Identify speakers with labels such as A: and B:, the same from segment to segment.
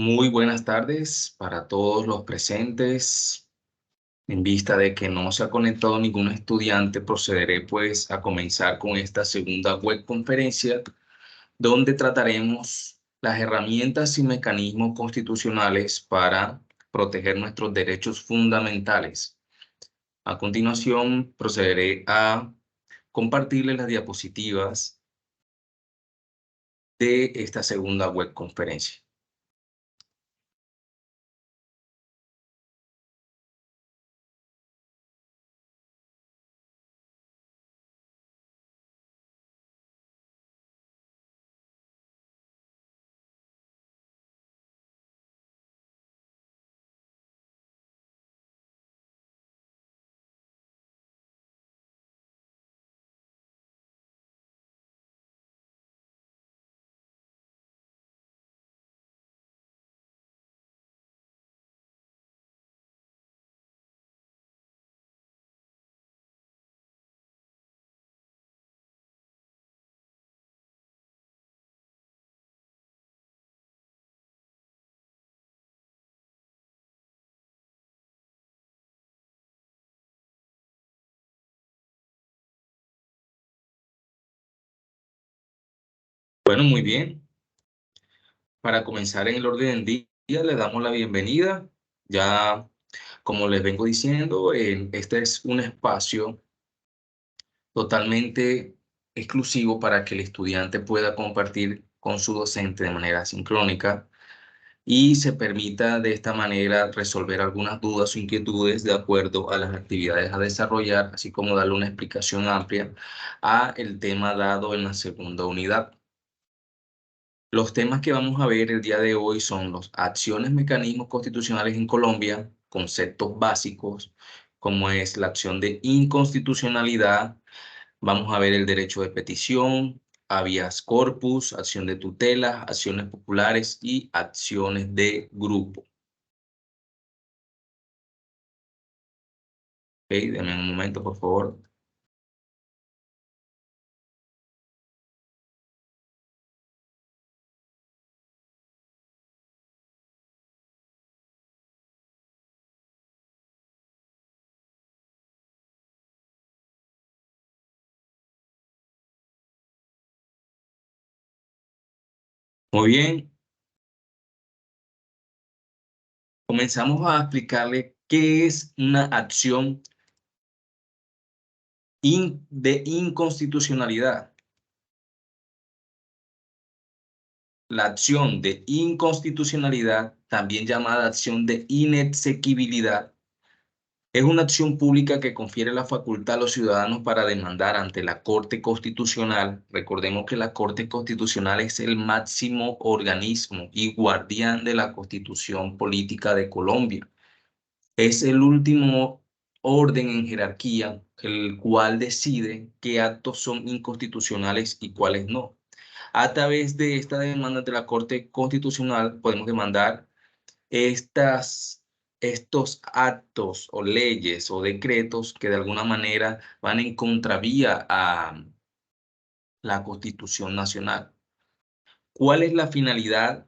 A: Muy buenas tardes para todos los presentes. En vista de que no se ha conectado ningún estudiante, procederé pues a comenzar con esta segunda web conferencia donde trataremos las herramientas y mecanismos constitucionales para proteger nuestros derechos fundamentales. A continuación, procederé a compartirles las diapositivas de esta segunda web conferencia. Bueno, muy bien. Para comenzar en el orden del día, le damos la bienvenida. Ya, como les vengo diciendo, este es un espacio totalmente exclusivo para que el estudiante pueda compartir con su docente de manera sincrónica y se permita de esta manera resolver algunas dudas o inquietudes de acuerdo a las actividades a desarrollar, así como darle una explicación amplia a el tema dado en la segunda unidad. Los temas que vamos a ver el día de hoy son los acciones, mecanismos constitucionales en Colombia, conceptos básicos, como es la acción de inconstitucionalidad. Vamos a ver el derecho de petición, habeas corpus, acción de tutela, acciones populares y acciones de grupo. Ok, denme un momento, por favor. Muy bien, comenzamos a explicarle qué es una acción de inconstitucionalidad. La acción de inconstitucionalidad, también llamada acción de inexequibilidad, es una acción pública que confiere la facultad a los ciudadanos para demandar ante la Corte Constitucional. Recordemos que la Corte Constitucional es el máximo organismo y guardián de la Constitución política de Colombia. Es el último orden en jerarquía, el cual decide qué actos son inconstitucionales y cuáles no. A través de esta demanda de la Corte Constitucional podemos demandar estos actos o leyes o decretos que de alguna manera van en contravía a la Constitución Nacional. ¿Cuál es la finalidad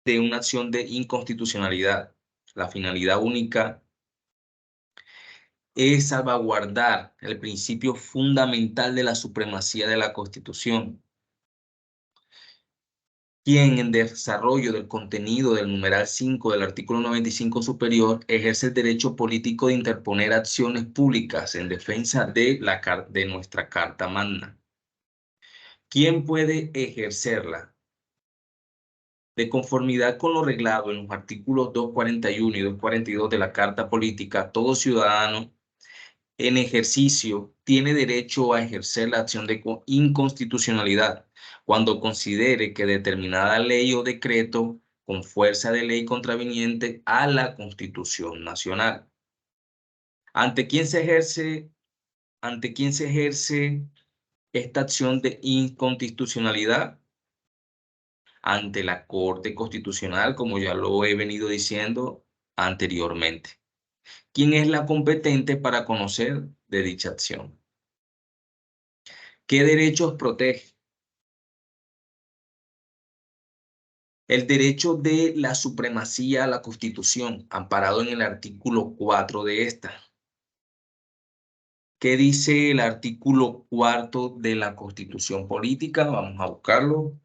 A: de una acción de inconstitucionalidad? La finalidad única es salvaguardar el principio fundamental de la supremacía de la Constitución, quien en desarrollo del contenido del numeral 5 del artículo 95 superior ejerce el derecho político de interponer acciones públicas en defensa de nuestra Carta Magna. ¿Quién puede ejercerla? De conformidad con lo reglado en los artículos 241 y 242 de la Carta Política, todo ciudadano en ejercicio tiene derecho a ejercer la acción de inconstitucionalidad cuando considere que determinada ley o decreto con fuerza de ley contraviniente a la Constitución Nacional. ¿Ante quién se ejerce, ante quién se ejerce esta acción de inconstitucionalidad? Ante la Corte Constitucional, como ya lo he venido diciendo anteriormente. ¿Quién es la competente para conocer de dicha acción? ¿Qué derechos protege? El derecho de la supremacía a la Constitución, amparado en el artículo 4 de esta. ¿Qué dice el artículo 4 de la Constitución Política? Vamos a buscarlo.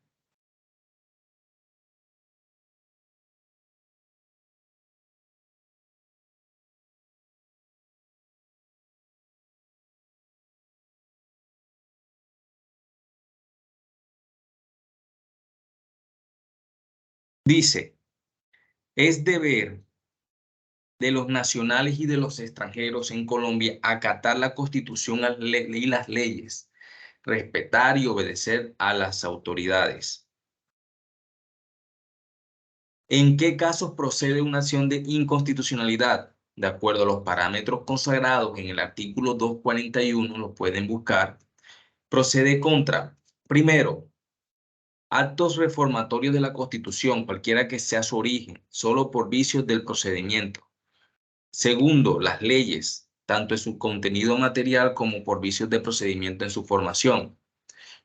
A: Dice, es deber de los nacionales y de los extranjeros en Colombia acatar la Constitución y las leyes, respetar y obedecer a las autoridades. ¿En qué casos procede una acción de inconstitucionalidad? De acuerdo a los parámetros consagrados en el artículo 241, lo pueden buscar, procede contra, primero, actos reformatorios de la Constitución, cualquiera que sea su origen, solo por vicios del procedimiento. Segundo, las leyes, tanto en su contenido material como por vicios de procedimiento en su formación.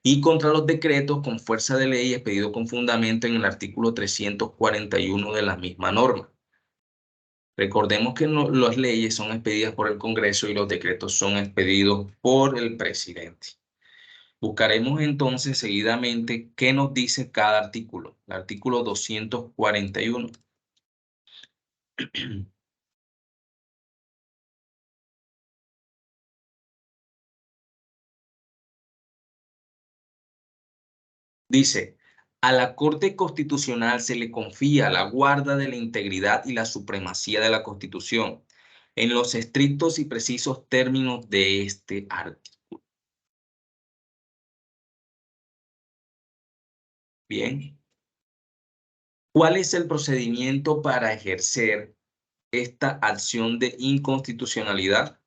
A: Y contra los decretos con fuerza de ley expedido con fundamento en el artículo 341 de la misma norma. Recordemos que las leyes son expedidas por el Congreso y los decretos son expedidos por el presidente. Buscaremos entonces seguidamente qué nos dice cada artículo. El artículo 241. Dice, a la Corte Constitucional se le confía la guarda de la integridad y la supremacía de la Constitución, en los estrictos y precisos términos de este artículo. Bien. ¿Cuál es el procedimiento para ejercer esta acción de inconstitucionalidad?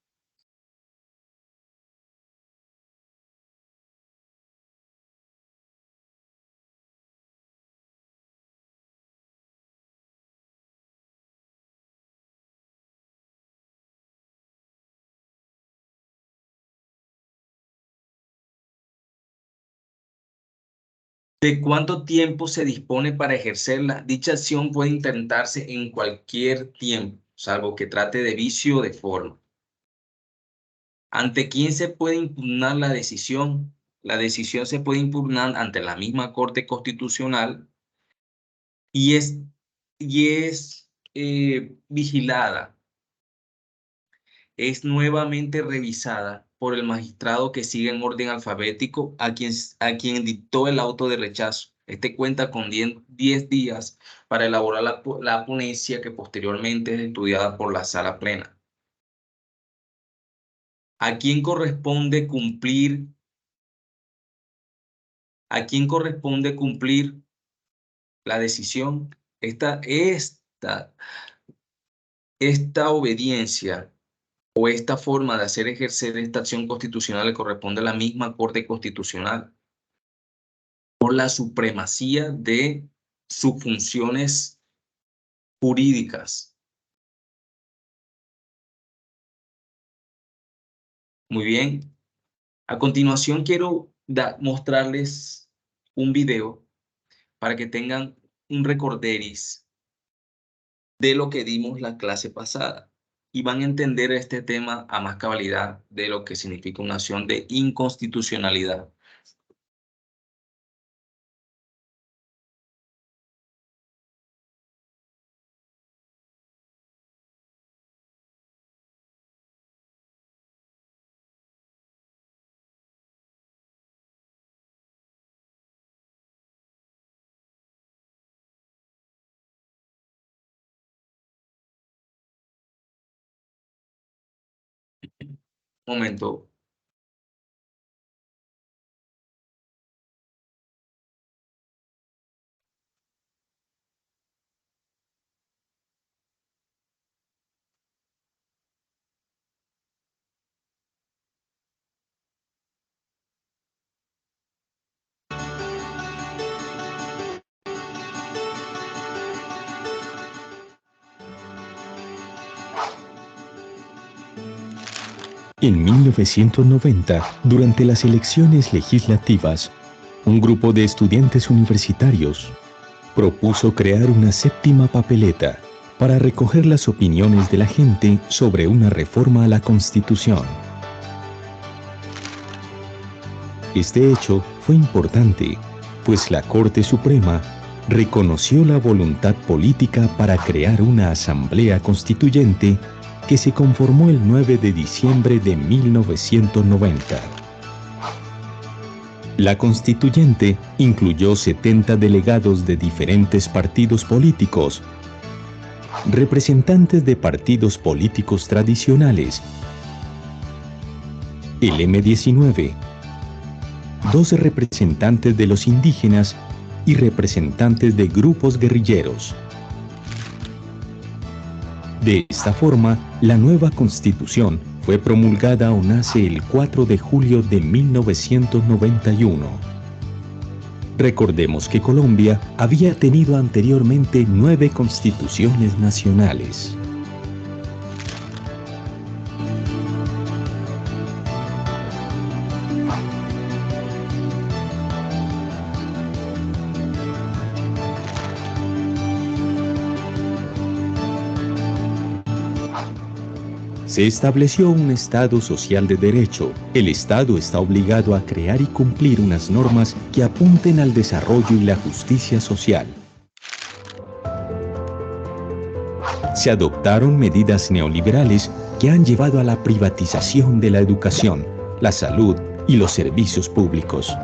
A: ¿De cuánto tiempo se dispone para ejercerla? Dicha acción puede intentarse en cualquier tiempo, salvo que trate de vicio de forma. ¿Ante quién se puede impugnar la decisión? La decisión se puede impugnar ante la misma Corte Constitucional y es vigilada, es nuevamente revisada por el magistrado que sigue en orden alfabético a quien dictó el auto de rechazo. Este cuenta con 10 días para elaborar la ponencia que posteriormente es estudiada por la sala plena. ¿A quién corresponde cumplir? ¿A quién corresponde cumplir la decisión? Esta obediencia o esta forma de hacer ejercer esta acción constitucional le corresponde a la misma Corte Constitucional por la supremacía de sus funciones jurídicas. Muy bien. A continuación quiero mostrarles un video para que tengan un recorderis de lo que dimos la clase pasada y van a entender este tema a más cabalidad de lo que significa una acción de inconstitucionalidad. Momento.
B: En 1990, durante las elecciones legislativas, un grupo de estudiantes universitarios propuso crear una séptima papeleta para recoger las opiniones de la gente sobre una reforma a la Constitución. Este hecho fue importante, pues la Corte Suprema reconoció la voluntad política para crear una asamblea constituyente que se conformó el 9 de diciembre de 1990. La constituyente incluyó 70 delegados de diferentes partidos políticos, representantes de partidos políticos tradicionales, el M-19, 12 representantes de los indígenas y representantes de grupos guerrilleros. De esta forma, la nueva Constitución fue promulgada o nace el 4 de julio de 1991. Recordemos que Colombia había tenido anteriormente 9 constituciones nacionales. Se estableció un Estado social de derecho. El Estado está obligado a crear y cumplir unas normas que apunten al desarrollo y la justicia social. Se adoptaron medidas neoliberales que han llevado a la privatización de la educación, la salud y los servicios públicos.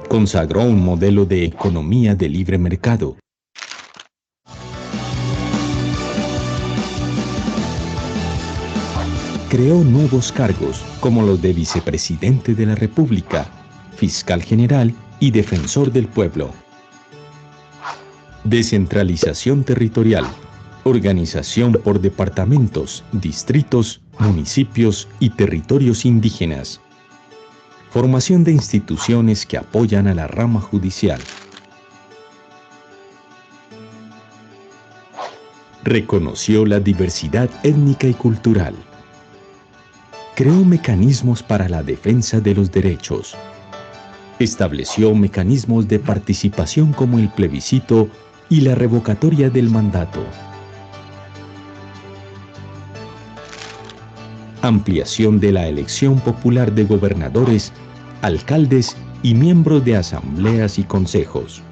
B: Consagró un modelo de economía de libre mercado. Creó nuevos cargos como los de vicepresidente de la República, fiscal general y defensor del pueblo. Descentralización territorial, organización por departamentos, distritos, municipios y territorios indígenas. Formación de instituciones que apoyan a la rama judicial. Reconoció la diversidad étnica y cultural. Creó mecanismos para la defensa de los derechos. Estableció mecanismos de participación como el plebiscito y la revocatoria del mandato. Ampliación de la elección popular de gobernadores, alcaldes y miembros de asambleas y consejos.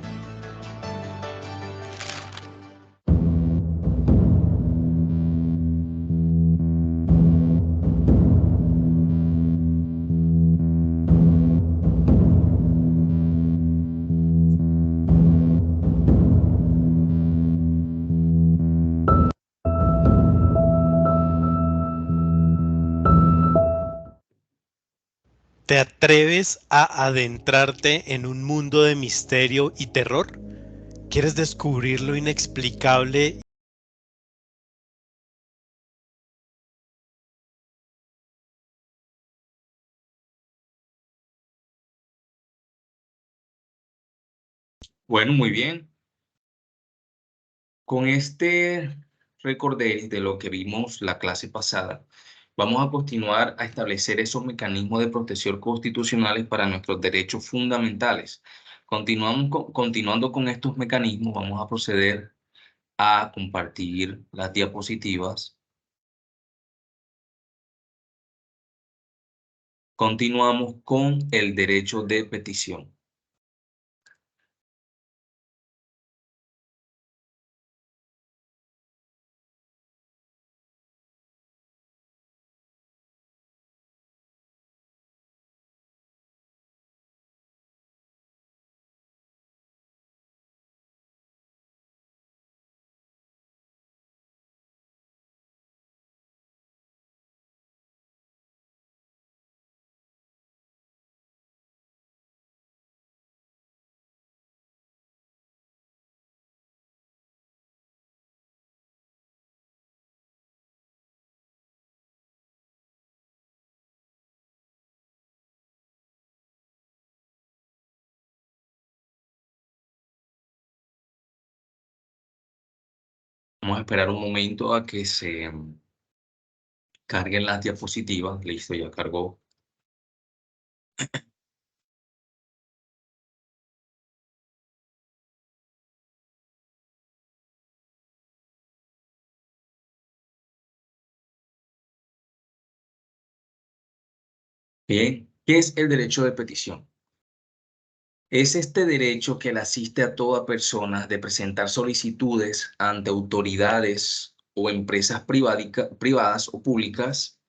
C: ¿Te atreves a adentrarte en un mundo de misterio y terror? ¿Quieres descubrir lo inexplicable?
A: Bueno, muy bien. Con este recordé de lo que vimos la clase pasada, vamos a continuar a establecer esos mecanismos de protección constitucionales para nuestros derechos fundamentales. Continuando con estos mecanismos, vamos a proceder a compartir las diapositivas. Continuamos con el derecho de petición. Vamos a esperar un momento a que se carguen las diapositivas. Listo, ya cargó. Bien, ¿qué es el derecho de petición? Es este derecho que le asiste a toda persona de presentar solicitudes ante autoridades o empresas privadas o públicas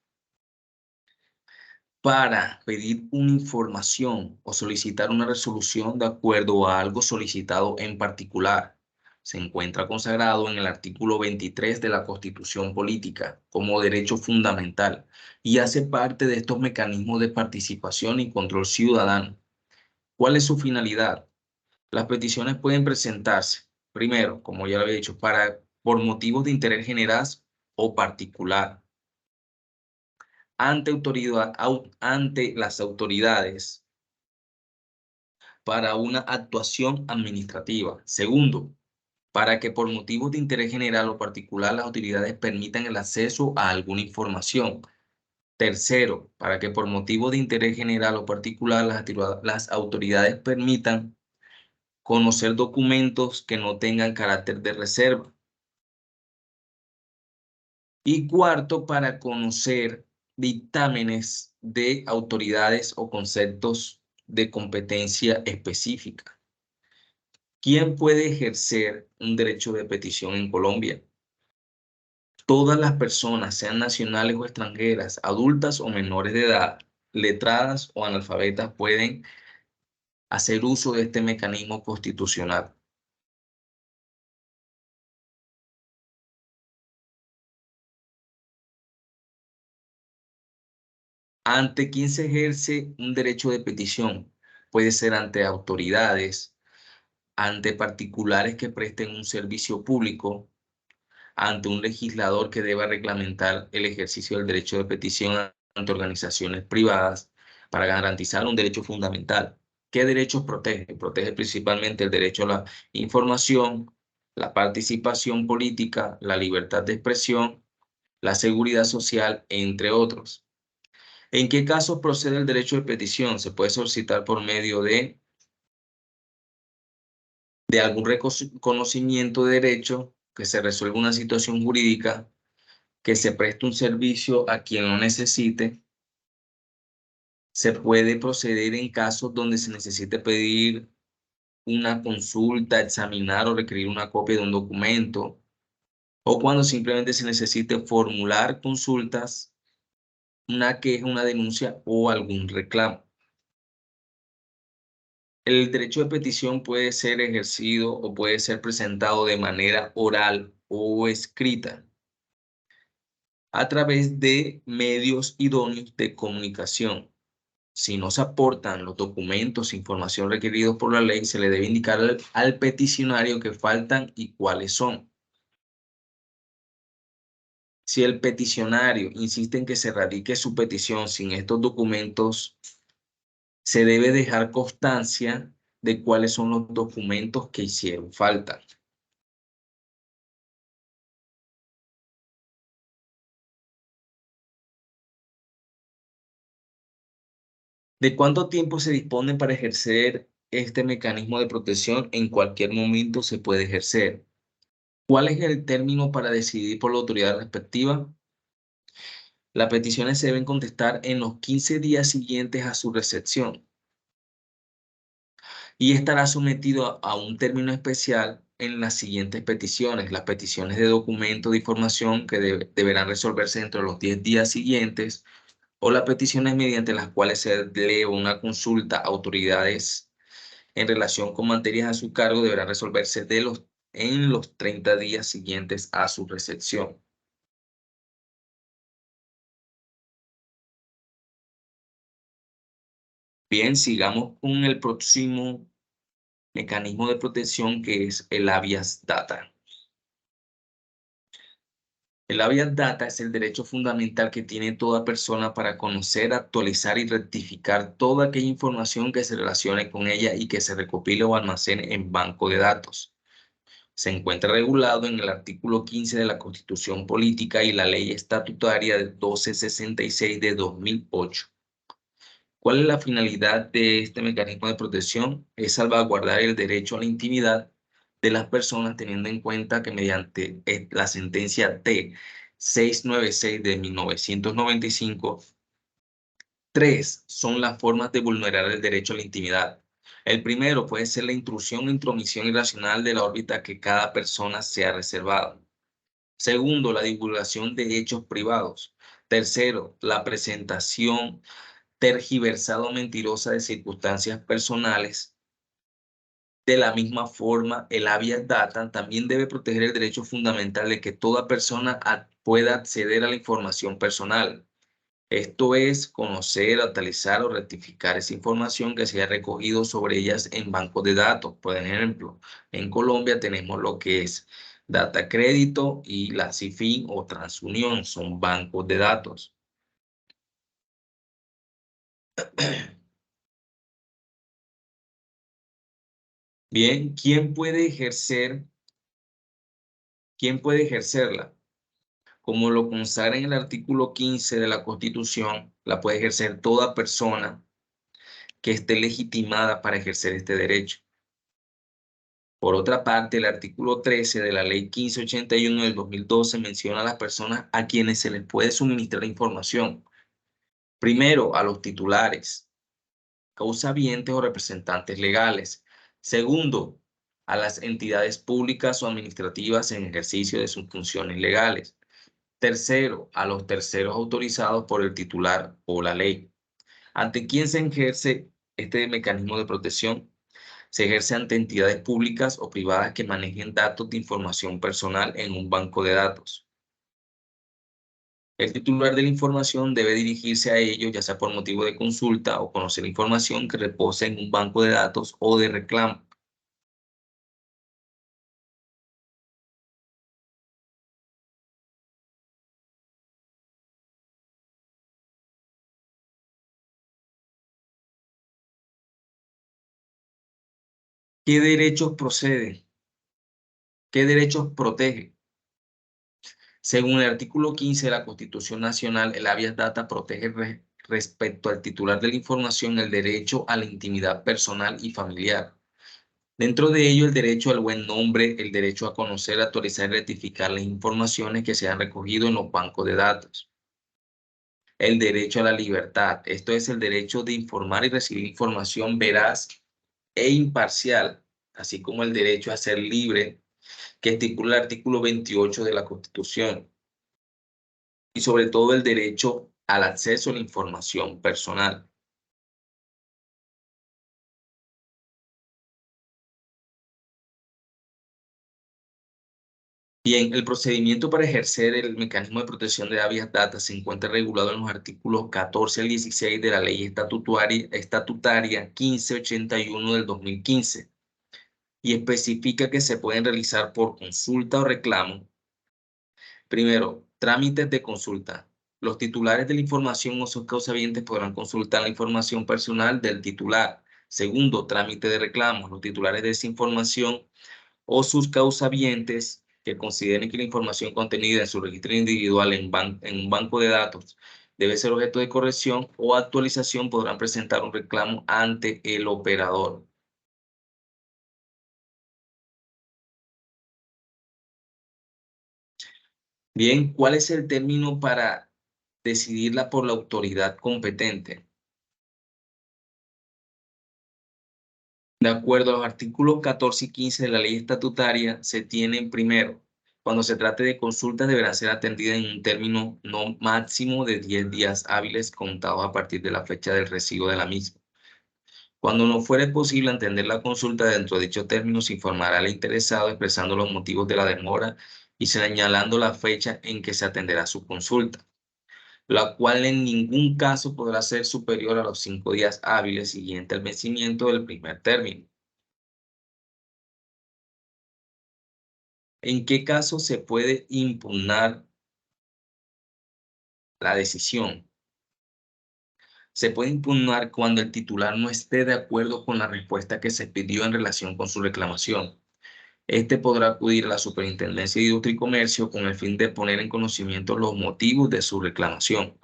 A: para pedir una información o solicitar una resolución de acuerdo a algo solicitado en particular. Se encuentra consagrado en el artículo 23 de la Constitución Política como derecho fundamental y hace parte de estos mecanismos de participación y control ciudadano. ¿Cuál es su finalidad? Las peticiones pueden presentarse, primero, como ya lo había dicho, por motivos de interés general o particular ante las autoridades para una actuación administrativa. Segundo, para que por motivos de interés general o particular las autoridades permitan el acceso a alguna información. Tercero, para que por motivos de interés general o particular las autoridades permitan conocer documentos que no tengan carácter de reserva. Y cuarto, para conocer dictámenes de autoridades o conceptos de competencia específica. ¿Quién puede ejercer un derecho de petición en Colombia? Todas las personas, sean nacionales o extranjeras, adultas o menores de edad, letradas o analfabetas, pueden hacer uso de este mecanismo constitucional. ¿Ante quién se ejerce un derecho de petición? Puede ser ante autoridades, ante particulares que presten un servicio público, ante un legislador que deba reglamentar el ejercicio del derecho de petición ante organizaciones privadas para garantizar un derecho fundamental. ¿Qué derechos protege? Protege principalmente el derecho a la información, la participación política, la libertad de expresión, la seguridad social, entre otros. ¿En qué casos procede el derecho de petición? Se puede solicitar por medio de algún reconocimiento de derecho, que se resuelva una situación jurídica, que se preste un servicio a quien lo necesite. Se puede proceder en casos donde se necesite pedir una consulta, examinar o requerir una copia de un documento, o cuando simplemente se necesite formular consultas, una queja, una denuncia o algún reclamo. El derecho de petición puede ser ejercido o puede ser presentado de manera oral o escrita a través de medios idóneos de comunicación. Si no se aportan los documentos e información requeridos por la ley, se le debe indicar al peticionario que faltan y cuáles son. Si el peticionario insiste en que se radique su petición sin estos documentos, se debe dejar constancia de cuáles son los documentos que hicieron falta. ¿De cuánto tiempo se dispone para ejercer este mecanismo de protección? En cualquier momento se puede ejercer. ¿Cuál es el término para decidir por la autoridad respectiva? Las peticiones se deben contestar en los 15 días siguientes a su recepción y estará sometido a un término especial en las siguientes peticiones. Las peticiones de documentos de información que deberán resolverse dentro de los 10 días siguientes, o las peticiones mediante las cuales se eleva una consulta a autoridades en relación con materias a su cargo deberán resolverse en los 30 días siguientes a su recepción. Bien, sigamos con el próximo mecanismo de protección, que es el habeas data. El habeas data es el derecho fundamental que tiene toda persona para conocer, actualizar y rectificar toda aquella información que se relacione con ella y que se recopile o almacene en banco de datos. Se encuentra regulado en el artículo 15 de la Constitución Política y la Ley Estatutaria de 1266 de 2008. ¿Cuál es la finalidad de este mecanismo de protección? Es salvaguardar el derecho a la intimidad de las personas, teniendo en cuenta que mediante la sentencia T-696 de 1995, Tres son las formas de vulnerar el derecho a la intimidad. El primero puede ser la intrusión o intromisión irracional de la órbita que cada persona se ha reservado. Segundo, la divulgación de hechos privados. Tercero, la presentación tergiversada o mentirosa de circunstancias personales. De la misma forma, el habeas data también debe proteger el derecho fundamental de que toda persona pueda acceder a la información personal. Esto es conocer, actualizar o rectificar esa información que se haya recogido sobre ellas en bancos de datos. Por ejemplo, en Colombia tenemos lo que es Data Crédito y la CIFIN o Transunión, son bancos de datos. Bien, ¿quién puede ejercerla? Como lo consagra en el artículo 15 de la Constitución, la puede ejercer toda persona que esté legitimada para ejercer este derecho. Por otra parte, el artículo 13 de la Ley 1581 del 2012 menciona a las personas a quienes se les puede suministrar información. Primero, a los titulares, causavientes o representantes legales. Segundo, a las entidades públicas o administrativas en ejercicio de sus funciones legales. Tercero, a los terceros autorizados por el titular o la ley. ¿Ante quién se ejerce este mecanismo de protección? Se ejerce ante entidades públicas o privadas que manejen datos de información personal en un banco de datos. El titular de la información debe dirigirse a ellos, ya sea por motivo de consulta o conocer información que reposa en un banco de datos o de reclamo. ¿Qué derechos proceden? ¿Qué derechos protege? Según el artículo 15 de la Constitución Nacional, el habeas data protege respecto al titular de la información el derecho a la intimidad personal y familiar. Dentro de ello, el derecho al buen nombre, el derecho a conocer, actualizar y rectificar las informaciones que se han recogido en los bancos de datos. El derecho a la libertad, esto es el derecho de informar y recibir información veraz e imparcial, así como el derecho a ser libre, que estipula el artículo 28 de la Constitución. Y sobre todo el derecho al acceso a la información personal. Bien, el procedimiento para ejercer el mecanismo de protección de habeas data se encuentra regulado en los artículos 14 al 16 de la Ley Estatutaria 1581 del 2015 y especifica que se pueden realizar por consulta o reclamo. Primero, trámites de consulta. Los titulares de la información o sus causavientes podrán consultar la información personal del titular. Segundo, trámite de reclamos. Los titulares de esa información o sus causavientes que consideren que la información contenida en su registro individual en un banco de datos debe ser objeto de corrección o actualización, podrán presentar un reclamo ante el operador. Bien, ¿cuál es el término para decidirla por la autoridad competente? De acuerdo a los artículos 14 y 15 de la ley estatutaria, se tienen primero, cuando se trate de consultas deberán ser atendidas en un término no máximo de 10 días hábiles contados a partir de la fecha del recibo de la misma. Cuando no fuere posible atender la consulta dentro de dichos términos, se informará al interesado expresando los motivos de la demora y señalando la fecha en que se atenderá su consulta, la cual en ningún caso podrá ser superior a los 5 días hábiles siguiente al vencimiento del primer término. ¿En qué caso se puede impugnar la decisión? Se puede impugnar cuando el titular no esté de acuerdo con la respuesta que se pidió en relación con su reclamación. Este podrá acudir a la Superintendencia de Industria y Comercio con el fin de poner en conocimiento los motivos de su reclamación.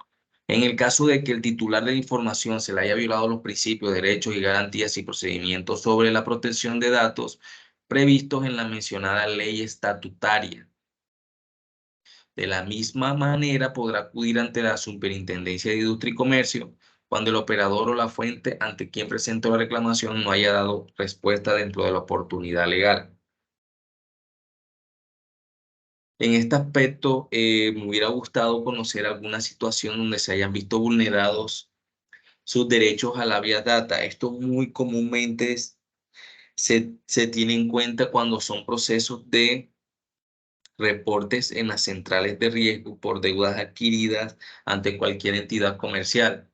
A: En el caso de que el titular de la información se le haya violado los principios, derechos y garantías y procedimientos sobre la protección de datos previstos en la mencionada ley estatutaria. De la misma manera podrá acudir ante la Superintendencia de Industria y Comercio cuando el operador o la fuente ante quien presentó la reclamación no haya dado respuesta dentro de la oportunidad legal. En este aspecto, me hubiera gustado conocer alguna situación donde se hayan visto vulnerados sus derechos a la vía data. Esto muy comúnmente se tiene en cuenta cuando son procesos de reportes en las centrales de riesgo por deudas adquiridas ante cualquier entidad comercial.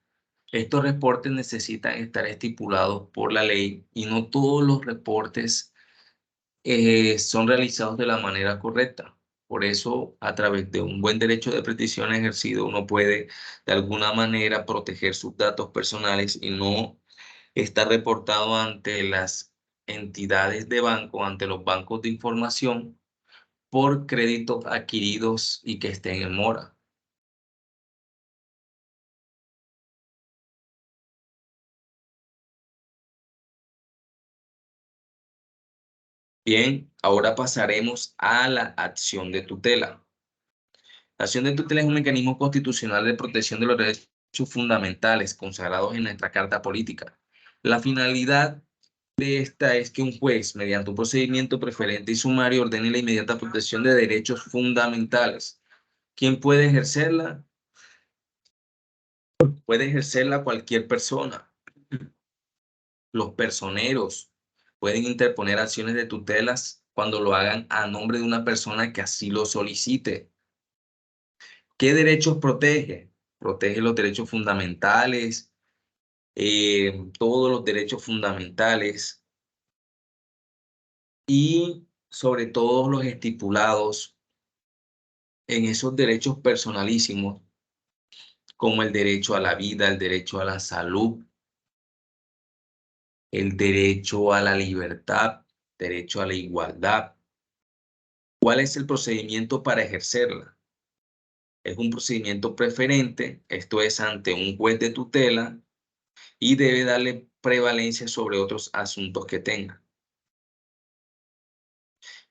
A: Estos reportes necesitan estar estipulados por la ley y no todos los reportes son realizados de la manera correcta. Por eso, a través de un buen derecho de petición ejercido, uno puede de alguna manera proteger sus datos personales y no estar reportado ante las entidades de banco, ante los bancos de información, por créditos adquiridos y que estén en mora. Bien, ahora pasaremos a la acción de tutela. La acción de tutela es un mecanismo constitucional de protección de los derechos fundamentales consagrados en nuestra Carta Política. La finalidad de esta es que un juez, mediante un procedimiento preferente y sumario, ordene la inmediata protección de derechos fundamentales. ¿Quién puede ejercerla? Puede ejercerla cualquier persona. Los personeros pueden interponer acciones de tutelas cuando lo hagan a nombre de una persona que así lo solicite. ¿Qué derechos protege? Protege los derechos fundamentales, todos los derechos fundamentales y sobre todo los estipulados en esos derechos personalísimos, como el derecho a la vida, el derecho a la salud, el derecho a la libertad, derecho a la igualdad. ¿Cuál es el procedimiento para ejercerla? Es un procedimiento preferente, esto es ante un juez de tutela y debe darle prevalencia sobre otros asuntos que tenga.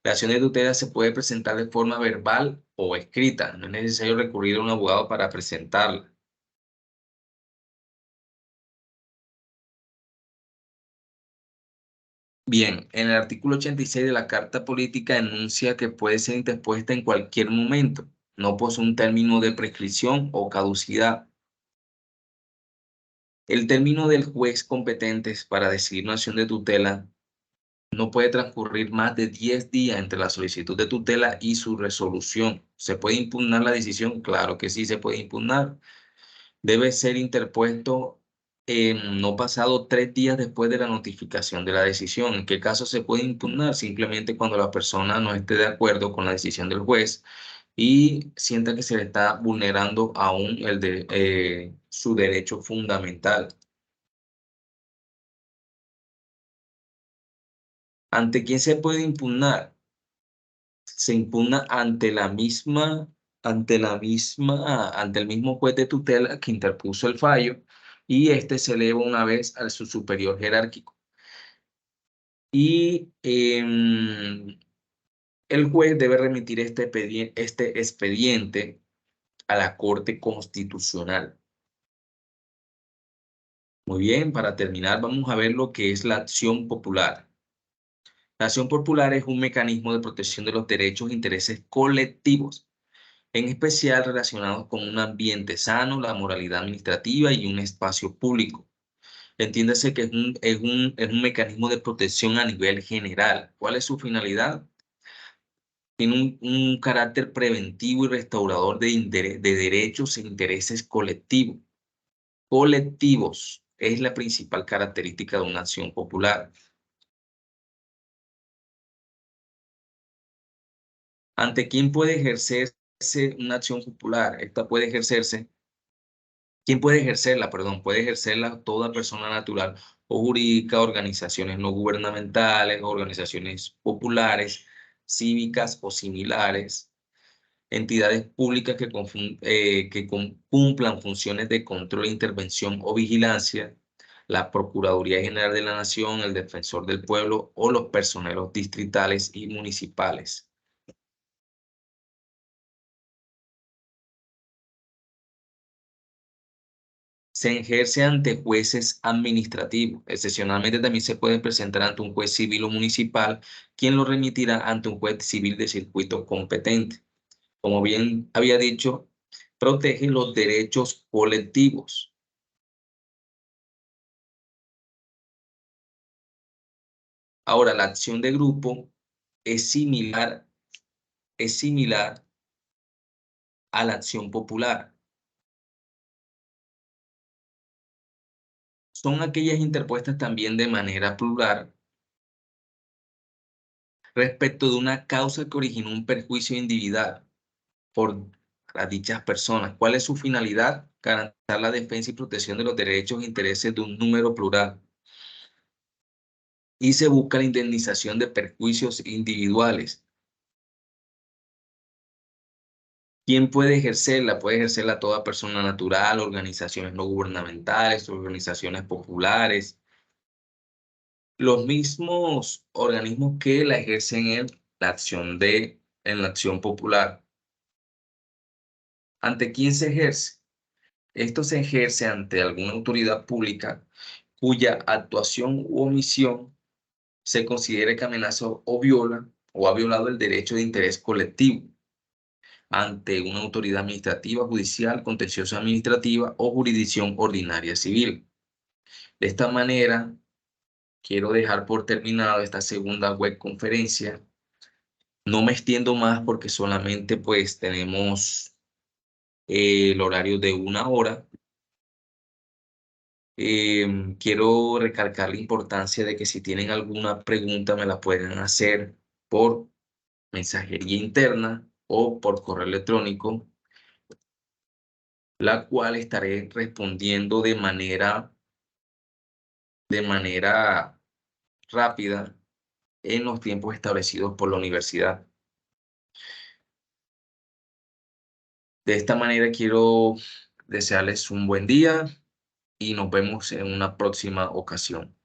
A: La acción de tutela se puede presentar de forma verbal o escrita. No es necesario recurrir a un abogado para presentarla. Bien, en el artículo 86 de la Carta Política enuncia que puede ser interpuesta en cualquier momento. No posee un término de prescripción o caducidad. El término del juez competente para decidir una acción de tutela no puede transcurrir más de 10 días entre la solicitud de tutela y su resolución. ¿Se puede impugnar la decisión? Claro que sí se puede impugnar. Debe ser interpuesto no pasado 3 días después de la notificación de la decisión. ¿En qué caso se puede impugnar? Simplemente cuando la persona no esté de acuerdo con la decisión del juez y sienta que se le está vulnerando aún su derecho fundamental. ¿Ante quién se puede impugnar? Se impugna ante el mismo juez de tutela que interpuso el fallo y este se eleva una vez a su superior jerárquico. Y el juez debe remitir este expediente a la Corte Constitucional. Muy bien, para terminar vamos a ver lo que es la acción popular. La acción popular es un mecanismo de protección de los derechos e intereses colectivos, en especial relacionados con un ambiente sano, la moralidad administrativa y un espacio público. Entiéndase que es un mecanismo de protección a nivel general. ¿Cuál es su finalidad? Tiene un carácter preventivo y restaurador de derechos e intereses colectivos. Colectivos es la principal característica de una acción popular. ¿Ante quién puede ejercerse una acción popular? Esta puede ejercerse. ¿Quién puede ejercerla? Perdón, puede ejercerla toda persona natural o jurídica, organizaciones no gubernamentales, organizaciones populares, cívicas o similares, entidades públicas que cumplan funciones de control, intervención o vigilancia, la Procuraduría General de la Nación, el Defensor del Pueblo o los personeros distritales y municipales. Se ejerce ante jueces administrativos. Excepcionalmente también se puede presentar ante un juez civil o municipal, quien lo remitirá ante un juez civil de circuito competente. Como bien había dicho, protege los derechos colectivos. Ahora, la acción de grupo es similar a la acción popular. Son aquellas interpuestas también de manera plural respecto de una causa que originó un perjuicio individual por las dichas personas. ¿Cuál es su finalidad? Garantizar la defensa y protección de los derechos e intereses de un número plural. Y se busca la indemnización de perjuicios individuales. ¿Quién puede ejercerla? Puede ejercerla toda persona natural, organizaciones no gubernamentales, organizaciones populares, los mismos organismos que la ejercen en la acción popular. ¿Ante quién se ejerce? Esto se ejerce ante alguna autoridad pública cuya actuación u omisión se considere que amenaza o viola o ha violado el derecho de interés colectivo, ante una autoridad administrativa, judicial, contenciosa administrativa o jurisdicción ordinaria civil. De esta manera, quiero dejar por terminado esta segunda web conferencia. No me extiendo más porque solamente pues tenemos el horario de 1 hora. Quiero recalcar la importancia de que si tienen alguna pregunta me la pueden hacer por mensajería interna o por correo electrónico, la cual estaré respondiendo de manera rápida en los tiempos establecidos por la universidad. De esta manera quiero desearles un buen día y nos vemos en una próxima ocasión.